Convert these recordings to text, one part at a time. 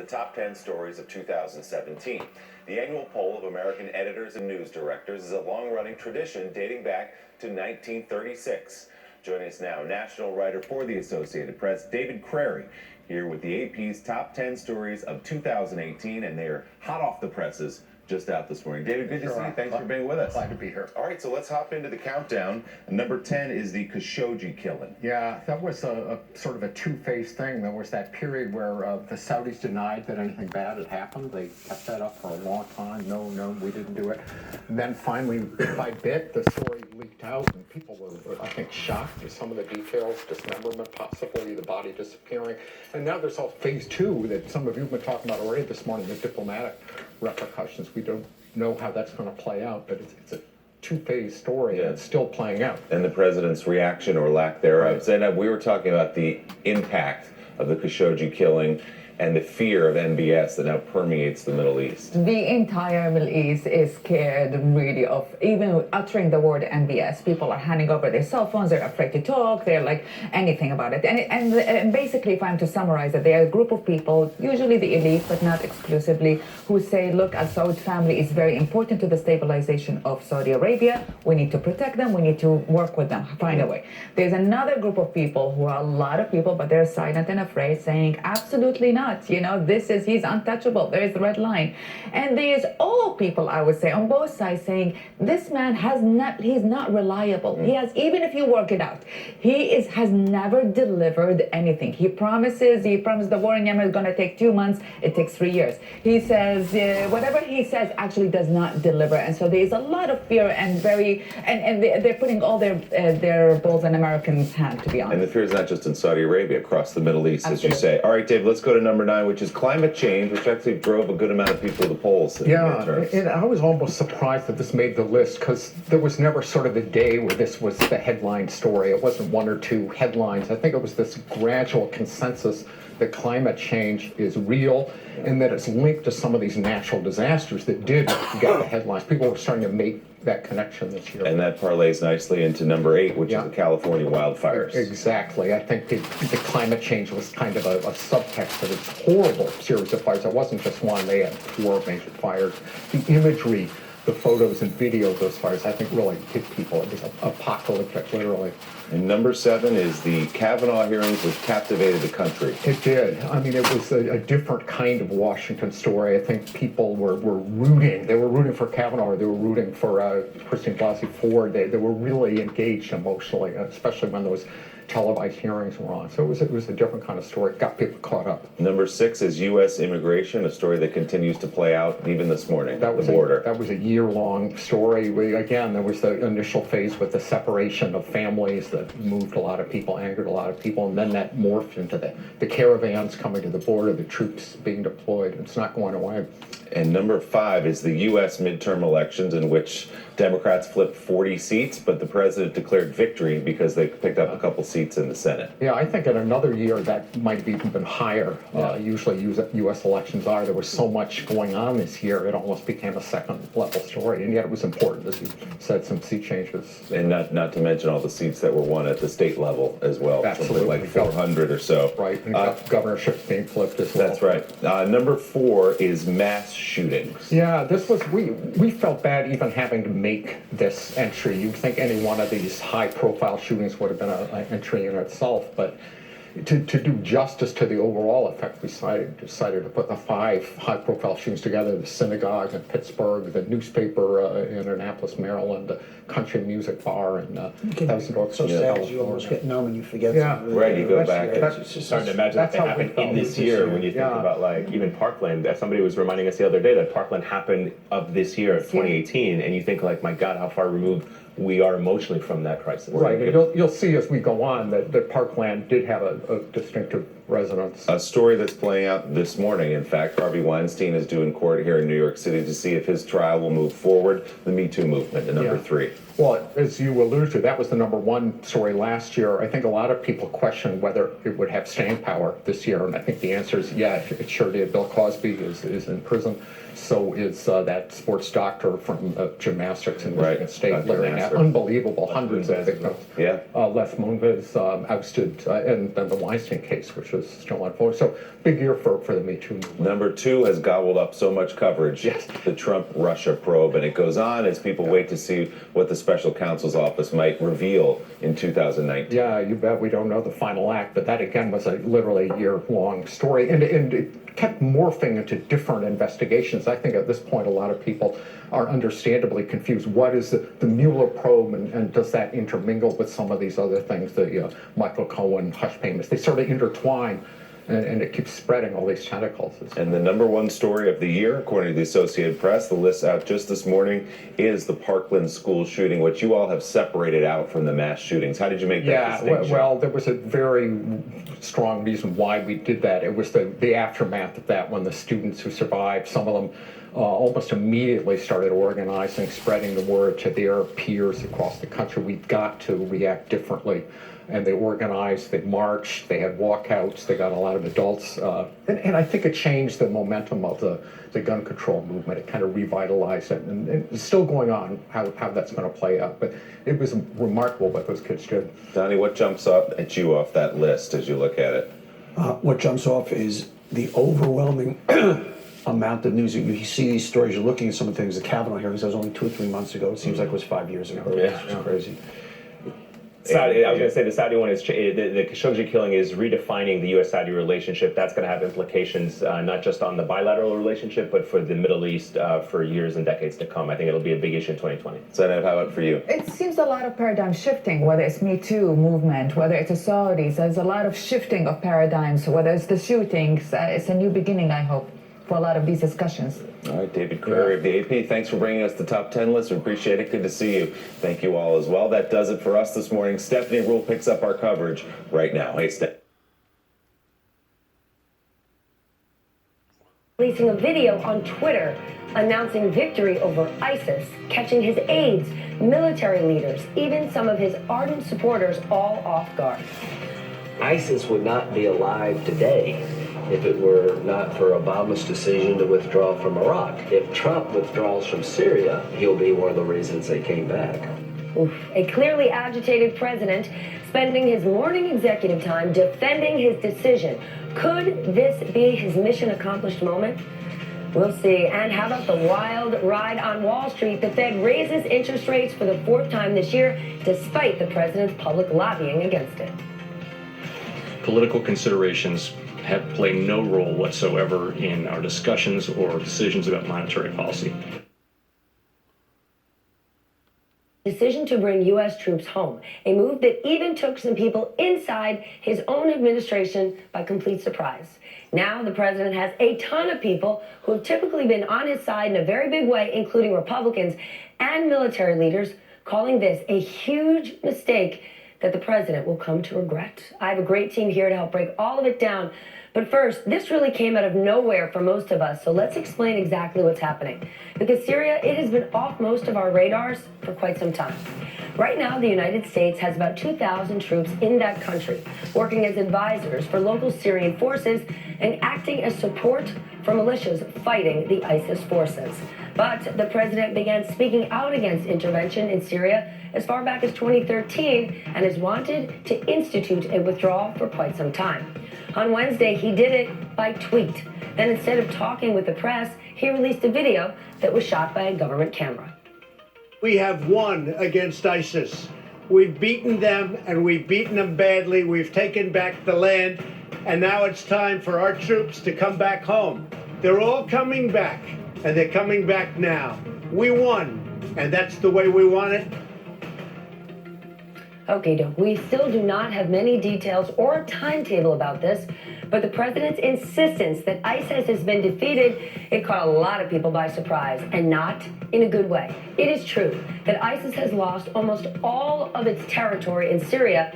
the top 10 stories of 2017. The annual poll of American editors and news directors is a long-running tradition dating back to 1936. Joining us now, national writer for the Associated Press, David Crary, here with the AP's top 10 stories of 2018, and they are hot off the presses. Just out this morning. David, good to see you. Thanks for being with us. Glad to be here. All right, so let's hop into the countdown. Number 10 is the Khashoggi killing. Yeah, that was a sort of a two-phase thing. There was that period where the Saudis denied that anything bad had happened. They kept that up for a long time. No, we didn't do it. And then finally, bit by bit, the story leaked out, and people were, I think, shocked at some of the details, dismemberment possibly, the body disappearing. And now there's all phase two that some of you have been talking about already this morning, the diplomatic repercussions. We don't know how that's going to play out, but it's a two-phase story, and it's still playing out. And the president's reaction or lack thereof. Right. Zainab, we were talking about the impact of the Khashoggi killing and the fear of MBS that now permeates the Middle East. The entire Middle East is scared really of even uttering the word MBS. People are handing over their cell phones, they're afraid to talk, they're like anything about it. And basically, if I'm to summarize it, they are a group of people, usually the elite, but not exclusively, who say, look, Al Saud family is very important to the stabilization of Saudi Arabia. We need to protect them, we need to work with them, find a way. There's another group of people who are a lot of people, but they're silent and afraid, saying, absolutely not. You know, he's untouchable. There is the red line. And there's all people, I would say, on both sides saying, this man he's not reliable. He has, even if you work it out, has never delivered anything. He promised the war in Yemen is going to take 2 months. It takes 3 years. He says, whatever he says actually does not deliver. And so there's a lot of fear and they're putting all their balls in Americans' hand, to be honest. And the fear is not just in Saudi Arabia, across the Middle East, as you say. All right, Dave, let's go to number 9, which is climate change, which actually drove a good amount of people to the polls. Yeah, and I was almost surprised that this made the list, because there was never sort of the day where this was the headline story. It wasn't one or two headlines. I think it was this gradual consensus that climate change is real and that it's linked to some of these natural disasters that did get the headlines. People were starting to make that connection this year. And that parlays nicely into number 8, which is the California wildfires. Exactly. I think the climate change was kind of a subtext of this horrible series of fires. It wasn't just one. They had 4 major fires. The imagery, the photos and video of those fires, I think really hit people. It was apocalyptic, literally. And number 7 is the Kavanaugh hearings, which captivated the country. It did. I mean, it was a different kind of Washington story. I think people were rooting. They were rooting for Kavanaugh. They were rooting for Christine Blasey Ford. They were really engaged emotionally, especially when those televised hearings were on. So it was a different kind of story. It got people caught up. Number 6 is U.S. immigration, a story that continues to play out even this morning. That was a year-long story. There was the initial phase with the separation of families that moved a lot of people, angered a lot of people, and then that morphed into the caravans coming to the border, the troops being deployed. It's not going away. And number 5 is the U.S. midterm elections, in which Democrats flipped 40 seats, but the president declared victory because they picked up a couple seats in the Senate. Yeah, I think in another year that might have even been higher. Usually U.S. elections are. There was so much going on this year, it almost became a second-level story, and yet it was important, as you said, some seat changes. And not to mention all the seats that were won at the state level as well. Absolutely. Something like 400 or so. Right, and governorships being flipped as well. That's right. Number 4 is mass shootings. Yeah, this was, we felt bad even having to make this entry. You'd think any one of these high-profile shootings would have been an entry in itself, but to do justice to the overall effect, we decided to put the 5 high-profile shootings together: the synagogue in Pittsburgh, the newspaper in Annapolis, Maryland, the country music bar in Thousand Oaks. So sad, you almost get numb and you forget. Right, you go back. It's just hard to imagine that they happened in this year when you think about, like, even Parkland. Somebody was reminding us the other day that Parkland happened of this year, 2018, and you think, like, my God, how far removed we are emotionally from that crisis. Right, and you'll see as we go on that Parkland did have a distinctive resonance. A story that's playing out this morning, in fact. Harvey Weinstein is due in court here in New York City to see if his trial will move forward. The Me Too movement, at number 3. Well, as you alluded to, that was the number 1 story last year. I think a lot of people questioned whether it would have staying power this year, and I think the answer is yeah, it sure did. Bill Cosby is in prison. So is that sports doctor from gymnastics in Michigan State, Larry Nassar. Unbelievable, hundreds of victims. Yeah. Les Moonves ousted, and then the Weinstein case, which was is still unfolding. So big year for the Me Too movement. Number 2 has gobbled up so much coverage. Yes. The Trump-Russia probe, and it goes on as people wait to see what the special counsel's office might reveal in 2019. Yeah, you bet. We don't know the final act, but that again was a literally year-long story, and it kept morphing into different investigations. I think at this point, a lot of people are understandably confused. What is the Mueller probe, and does that intermingle with some of these other things, the Michael Cohen hush payments? They sort of intertwine, and it keeps spreading all these tentacles. And the number 1 story of the year, according to the Associated Press, the list out just this morning, is the Parkland school shooting, which you all have separated out from the mass shootings. How did you make that distinction? Well, there was a very strong reason why we did that. It was the aftermath of that, when the students who survived, some of them almost immediately started organizing, spreading the word to their peers across the country. We've got to react differently. And they organized, they marched, they had walkouts, they got a lot of adults. And I think it changed the momentum of the gun control movement. It kind of revitalized it. And it's still going on, how that's going to play out. But it was remarkable what those kids did. Donnie, what jumps up at you off that list as you look at it? What jumps off is the overwhelming amount of news. You see these stories, you're looking at some of the things, the Kavanaugh hearings, that was only 2 or 3 months ago. It seems like it was 5 years ago. Yeah. It's just crazy. Saudi, I was going to say the Saudi one is the Khashoggi killing is redefining the U.S.-Saudi relationship. That's going to have implications not just on the bilateral relationship, but for the Middle East for years and decades to come. I think it'll be a big issue in 2020. Zainab, how about for you? It seems a lot of paradigm shifting, whether it's Me Too movement, whether it's the Saudis. There's a lot of shifting of paradigms, whether it's the shootings. It's a new beginning, I hope, for a lot of these discussions. All right, David Curry of the AP, thanks for bringing us the top 10 list. We appreciate it. Good to see you. Thank you all as well. That does it for us this morning. Stephanie Rule picks up our coverage right now. Hey, Steph. Releasing a video on Twitter announcing victory over ISIS, catching his aides, military leaders, even some of his ardent supporters all off guard. ISIS would not be alive today if it were not for Obama's decision to withdraw from Iraq. If Trump withdraws from Syria, he'll be one of the reasons they came back. Oof. A clearly agitated president spending his morning executive time defending his decision. Could this be his mission accomplished moment? We'll see. And how about the wild ride on Wall Street? The Fed raises interest rates for the 4th time this year, despite the president's public lobbying against it. Political considerations have played no role whatsoever in our discussions or decisions about monetary policy. Decision to bring U.S. troops home, a move that even took some people inside his own administration by complete surprise. Now the president has a ton of people who have typically been on his side in a very big way, including Republicans and military leaders, calling this a huge mistake that the president will come to regret. I have a great team here to help break all of it down. But first, this really came out of nowhere for most of us, so let's explain exactly what's happening. Because Syria, it has been off most of our radars for quite some time. Right now, the United States has about 2,000 troops in that country, working as advisors for local Syrian forces and acting as support for militias fighting the ISIS forces. But the president began speaking out against intervention in Syria as far back as 2013 and has wanted to institute a withdrawal for quite some time. On Wednesday, he did it by tweet. Then instead of talking with the press, he released a video that was shot by a government camera. We have won against ISIS. We've beaten them, and we've beaten them badly. We've taken back the land, and now it's time for our troops to come back home. They're all coming back, and they're coming back now. We won, and that's the way we want it. Okay, Doug, we still do not have many details or a timetable about this, but the president's insistence that ISIS has been defeated, it caught a lot of people by surprise, and not in a good way. It is true that ISIS has lost almost all of its territory in Syria,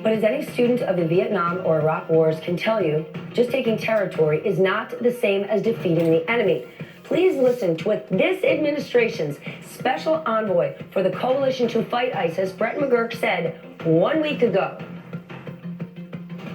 but as any student of the Vietnam or Iraq wars can tell you, just taking territory is not the same as defeating the enemy. Please listen to what this administration's special envoy for the coalition to fight ISIS, Brett McGurk, said 1 week ago.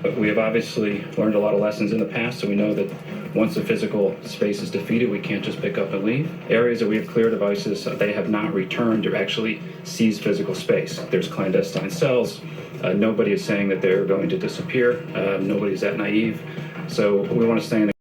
But we have obviously learned a lot of lessons in the past, so we know that once the physical space is defeated, we can't just pick up and leave. Areas that we have cleared of ISIS, they have not returned or actually seized physical space. There's clandestine cells. Nobody is saying that they're going to disappear. Nobody is that naive. So we want to stay in the